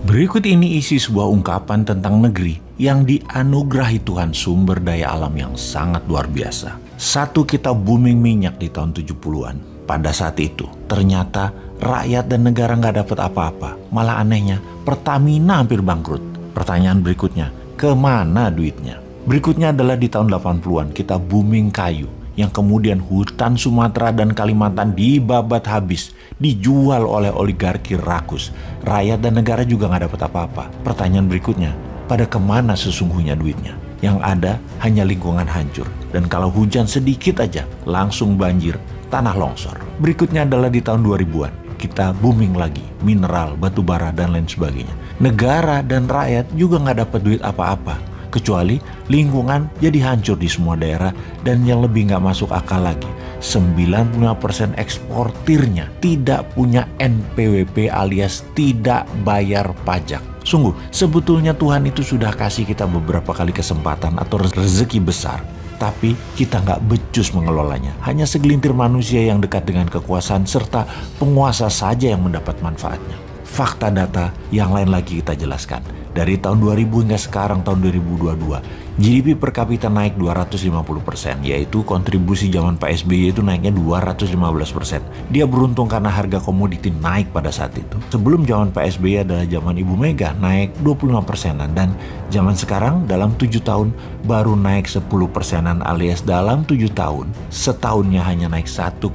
Berikut ini isi sebuah ungkapan tentang negeri yang dianugerahi Tuhan sumber daya alam yang sangat luar biasa. Satu, kita booming minyak di tahun 70-an. Pada saat itu, ternyata rakyat dan negara nggak dapat apa-apa. Malah anehnya, Pertamina hampir bangkrut. Pertanyaan berikutnya, kemana duitnya? Berikutnya adalah di tahun 80-an, kita booming kayu. Yang kemudian hutan Sumatera dan Kalimantan dibabat habis, dijual oleh oligarki rakus. Rakyat dan negara juga nggak dapat apa-apa. Pertanyaan berikutnya, pada kemana sesungguhnya duitnya? Yang ada hanya lingkungan hancur. Dan kalau hujan sedikit aja, langsung banjir, tanah longsor. Berikutnya adalah di tahun 2000-an. Kita booming lagi, mineral, batu bara, dan lain sebagainya. Negara dan rakyat juga nggak dapat duit apa-apa. Kecuali lingkungan jadi hancur di semua daerah, dan yang lebih nggak masuk akal lagi, 95% eksportirnya tidak punya NPWP alias tidak bayar pajak. Sungguh, sebetulnya Tuhan itu sudah kasih kita beberapa kali kesempatan atau rezeki besar, tapi kita nggak becus mengelolanya. Hanya segelintir manusia yang dekat dengan kekuasaan serta penguasa saja yang mendapat manfaatnya. Fakta data yang lain lagi kita jelaskan. Dari tahun 2000 hingga sekarang tahun 2022, GDP per kapita naik 250%, yaitu kontribusi zaman Pak SBY itu naiknya 215%. Dia beruntung karena harga komoditi naik pada saat itu. Sebelum zaman Pak SBY adalah zaman Ibu Mega, naik 25%-an, dan zaman sekarang dalam 7 tahun baru naik 10%-an, alias dalam 7 tahun setahunnya hanya naik 1,5%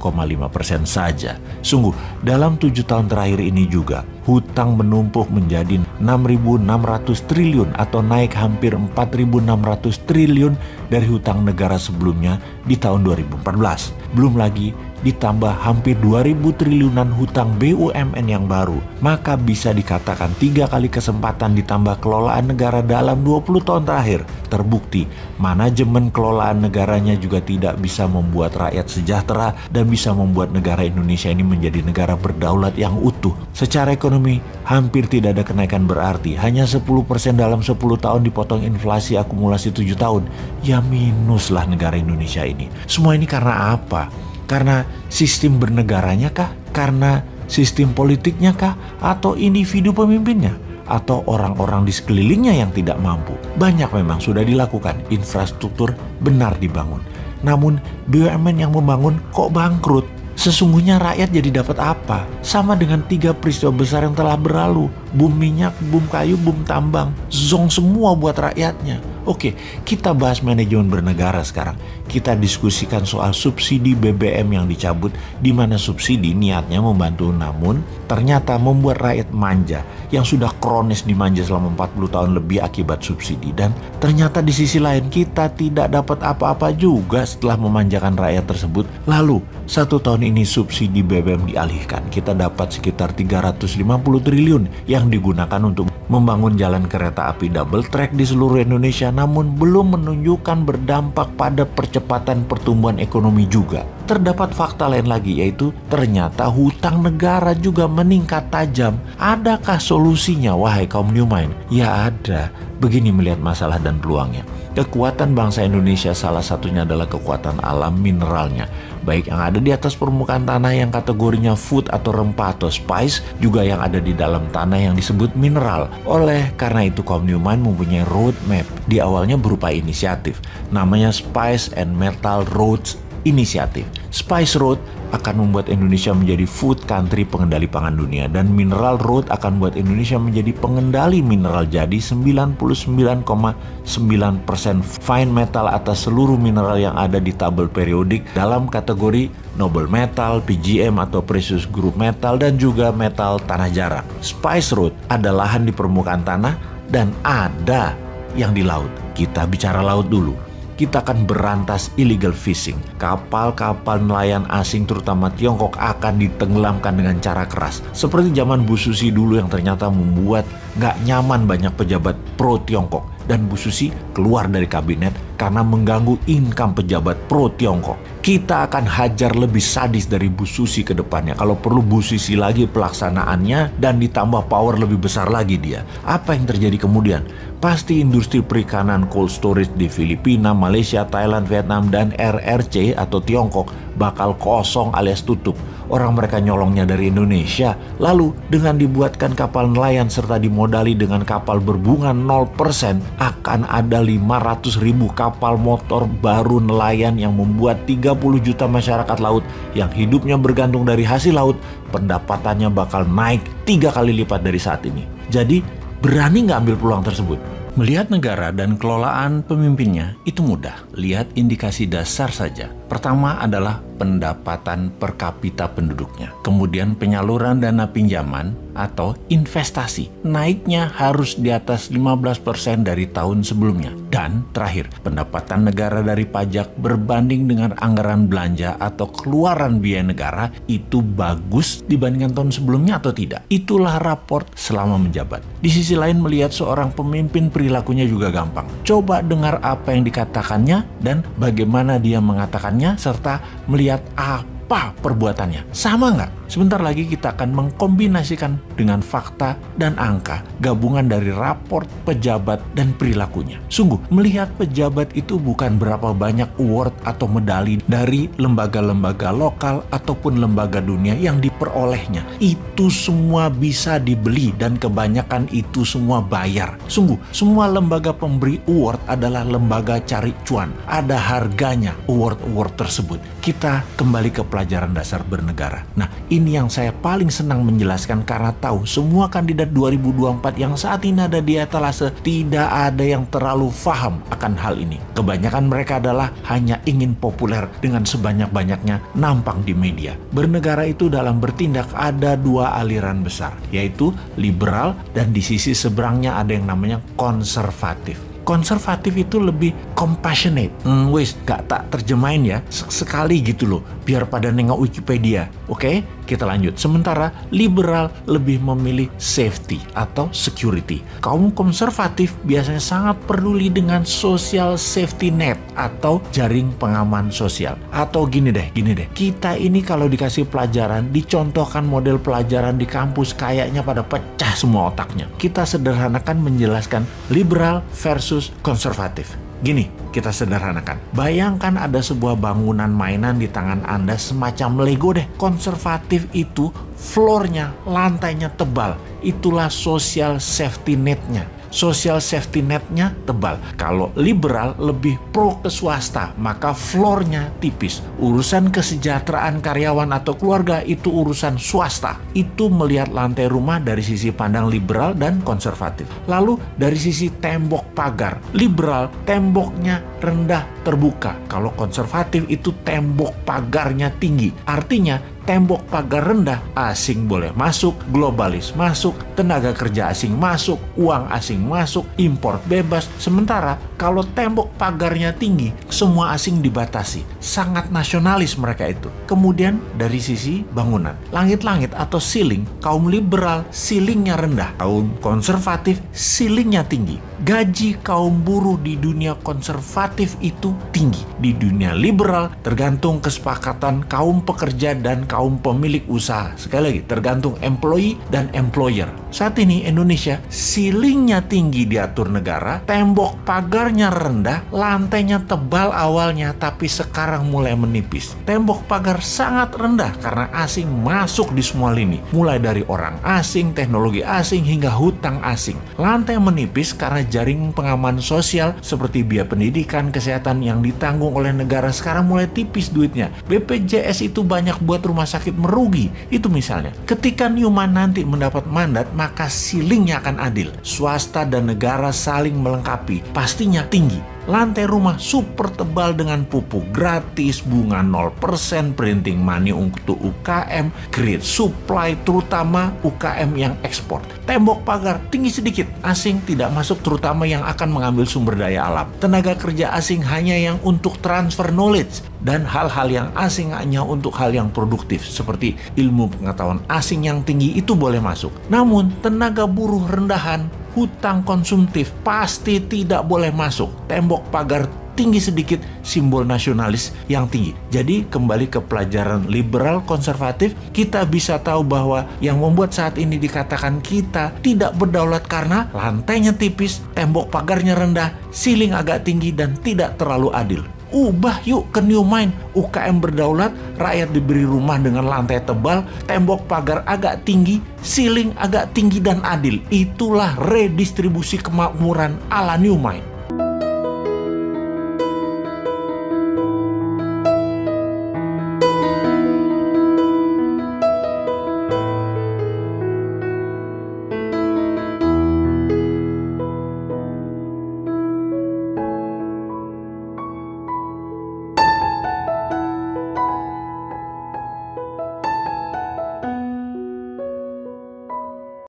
saja. Sungguh, dalam 7 tahun terakhir ini juga hutang menumpuk menjadi 6.600 triliun atau naik hampir 4.600 triliun dari hutang negara sebelumnya di tahun 2014. Belum lagi ditambah hampir 2.000 triliunan hutang BUMN yang baru. Maka bisa dikatakan 3 kali kesempatan ditambah kelolaan negara dalam 20 tahun terakhir. Terbukti manajemen kelolaan negaranya juga tidak bisa membuat rakyat sejahtera dan bisa membuat negara Indonesia ini menjadi negara berdaulat yang utuh. Secara ekonomi hampir tidak ada kenaikan berarti. Hanya 10% dalam 10 tahun dipotong inflasi akumulasi 7 tahun. Ya minuslah negara Indonesia ini. Semua ini karena apa? Karena sistem bernegaranya kah? Karena sistem politiknya kah? Atau individu pemimpinnya? Atau orang-orang di sekelilingnya yang tidak mampu? Banyak memang sudah dilakukan, infrastruktur benar dibangun. Namun BUMN yang membangun kok bangkrut? Sesungguhnya rakyat jadi dapat apa? Sama dengan 3 peristiwa besar yang telah berlalu. Boom minyak, boom kayu, boom tambang. Zong semua buat rakyatnya. Oke, kita bahas manajemen bernegara sekarang. Kita diskusikan soal subsidi BBM yang dicabut, di mana subsidi niatnya membantu, namun ternyata membuat rakyat manja yang sudah kronis dimanja selama 40 tahun lebih akibat subsidi. Dan ternyata di sisi lain kita tidak dapat apa-apa juga setelah memanjakan rakyat tersebut. Lalu 1 tahun ini subsidi BBM dialihkan. Kita dapat sekitar 350 triliun yang digunakan untuk membangun jalan kereta api double track di seluruh Indonesia, namun belum menunjukkan berdampak pada percepatan pertumbuhan ekonomi juga. Terdapat fakta lain lagi, yaitu ternyata hutang negara juga meningkat tajam. Adakah solusinya, wahai kaum New Mind? Ya ada. Begini melihat masalah dan peluangnya. Kekuatan bangsa Indonesia salah satunya adalah kekuatan alam mineralnya. Baik yang ada di atas permukaan tanah yang kategorinya food atau rempah atau spice, juga yang ada di dalam tanah yang disebut mineral. Oleh karena itu kaum New Mind mempunyai roadmap. Di awalnya berupa inisiatif. Namanya Spice and Metal Roads Initiative. Spice Road akan membuat Indonesia menjadi food country pengendali pangan dunia, dan Mineral Road akan membuat Indonesia menjadi pengendali mineral jadi 99,9% fine metal atas seluruh mineral yang ada di tabel periodik dalam kategori noble metal, PGM atau precious group metal, dan juga metal tanah jarang. Spice Road ada lahan di permukaan tanah dan ada yang di laut. Kita bicara laut dulu. Kita akan berantas illegal fishing. Kapal-kapal nelayan asing terutama Tiongkok akan ditenggelamkan dengan cara keras. Seperti zaman Bu Susi dulu yang ternyata membuat gak nyaman banyak pejabat pro Tiongkok. Dan Bu Susi keluar dari kabinet karena mengganggu income pejabat pro Tiongkok. Kita akan hajar lebih sadis dari Bu Susi ke depannya. Kalau perlu Bu Susi lagi pelaksanaannya dan ditambah power lebih besar lagi dia. Apa yang terjadi kemudian? Pasti industri perikanan cold storage di Filipina, Malaysia, Thailand, Vietnam, dan RRC atau Tiongkok bakal kosong alias tutup. orang mereka nyolongnya dari Indonesia. Lalu dengan dibuatkan kapal nelayan serta dimodali dengan kapal berbunga 0%, akan ada 500.000 kapal motor baru nelayan yang membuat 30 juta masyarakat laut yang hidupnya bergantung dari hasil laut, pendapatannya bakal naik 3 kali lipat dari saat ini. Jadi berani nggak ambil peluang tersebut? Melihat negara dan kelolaan pemimpinnya itu mudah. Lihat indikasi dasar saja. Pertama adalah pendapatan per kapita penduduknya. Kemudian penyaluran dana pinjaman atau investasi. Naiknya harus di atas 15% dari tahun sebelumnya. Dan terakhir, pendapatan negara dari pajak berbanding dengan anggaran belanja atau keluaran biaya negara itu bagus dibandingkan tahun sebelumnya atau tidak. Itulah raport selama menjabat. Di sisi lain, melihat seorang pemimpin perilakunya juga gampang. Coba dengar apa yang dikatakannya dan bagaimana dia mengatakannya serta melihat apa perbuatannya. Sama nggak? Sebentar lagi kita akan mengkombinasikan dengan fakta dan angka gabungan dari raport pejabat dan perilakunya. Sungguh, melihat pejabat itu bukan berapa banyak award atau medali dari lembaga-lembaga lokal ataupun lembaga dunia yang diperolehnya. Itu semua bisa dibeli dan kebanyakan itu semua bayar. Sungguh, semua lembaga pemberi award adalah lembaga cari cuan. Ada harganya award-award tersebut. Kita kembali ke pelajaran dasar bernegara. Nah, ini yang saya paling senang menjelaskan karena tahu semua kandidat 2024 yang saat ini ada di etalase tidak ada yang terlalu paham akan hal ini. Kebanyakan mereka adalah hanya ingin populer dengan sebanyak-banyaknya nampang di media. Bernegara itu dalam bertindak ada dua aliran besar, yaitu liberal dan di sisi seberangnya ada yang namanya konservatif. Konservatif itu lebih compassionate. Gak tak terjemahin ya. Sekali gitu loh. Biar pada nengok Wikipedia. Oke? Kita lanjut. Sementara liberal lebih memilih safety atau security. Kaum konservatif biasanya sangat peduli dengan social safety net atau jaring pengaman sosial. Atau gini deh. Kita ini kalau dikasih pelajaran, dicontohkan model pelajaran di kampus kayaknya pada pecah semua otaknya. Kita sederhanakan menjelaskan liberal versus konservatif. Gini, kita sederhanakan. Bayangkan ada sebuah bangunan mainan di tangan Anda semacam Lego deh. Konservatif itu floornya, lantainya tebal. Itulah social safety netnya. Social safety netnya tebal. Kalau liberal lebih pro ke swasta, maka floornya tipis. Urusan kesejahteraan karyawan atau keluarga itu urusan swasta. Itu melihat lantai rumah dari sisi pandang liberal dan konservatif. Lalu dari sisi tembok pagar, liberal temboknya rendah terbuka. Kalau konservatif itu tembok pagarnya tinggi. Artinya tembok pagar rendah, asing boleh masuk, globalis masuk, tenaga kerja asing masuk, uang asing masuk, impor bebas. Sementara kalau tembok pagarnya tinggi, semua asing dibatasi. Sangat nasionalis mereka itu. Kemudian dari sisi bangunan, langit-langit atau ceiling, kaum liberal ceilingnya rendah, kaum konservatif ceilingnya tinggi. Gaji kaum buruh di dunia konservatif itu tinggi. Di dunia liberal tergantung kesepakatan kaum pekerja dan kaum pemilik usaha. Sekali lagi, tergantung employee dan employer. Saat ini Indonesia ceilingnya tinggi diatur negara, tembok pagarnya rendah, lantainya tebal awalnya tapi sekarang mulai menipis. Tembok pagar sangat rendah karena asing masuk di semua lini. Mulai dari orang asing, teknologi asing hingga hutang asing. Lantai menipis karena jaring pengaman sosial seperti biaya pendidikan, kesehatan yang ditanggung oleh negara sekarang mulai tipis duitnya. BPJS itu banyak buat rumah sakit merugi. Itu misalnya. Ketika Newman nanti mendapat mandat, maka ceilingnya akan adil. Swasta dan negara saling melengkapi. Pastinya tinggi. Lantai rumah super tebal dengan pupuk gratis, bunga 0%, printing money untuk UKM, great supply terutama UKM yang ekspor. Tembok pagar tinggi sedikit, asing tidak masuk terutama yang akan mengambil sumber daya alam. Tenaga kerja asing hanya yang untuk transfer knowledge dan hal-hal yang asing hanya untuk hal yang produktif seperti ilmu pengetahuan asing yang tinggi itu boleh masuk. Namun tenaga buruh rendahan, hutang konsumtif pasti tidak boleh masuk. Tembok pagar tinggi sedikit, simbol nasionalis yang tinggi. Jadi kembali ke pelajaran liberal konservatif, kita bisa tahu bahwa yang membuat saat ini dikatakan kita tidak berdaulat karena lantainya tipis, tembok pagarnya rendah, ceiling agak tinggi dan tidak terlalu adil. ubah yuk ke New Mind. UKM berdaulat, rakyat diberi rumah dengan lantai tebal, tembok pagar agak tinggi, ceiling agak tinggi dan adil. Itulah redistribusi kemakmuran ala New Mind.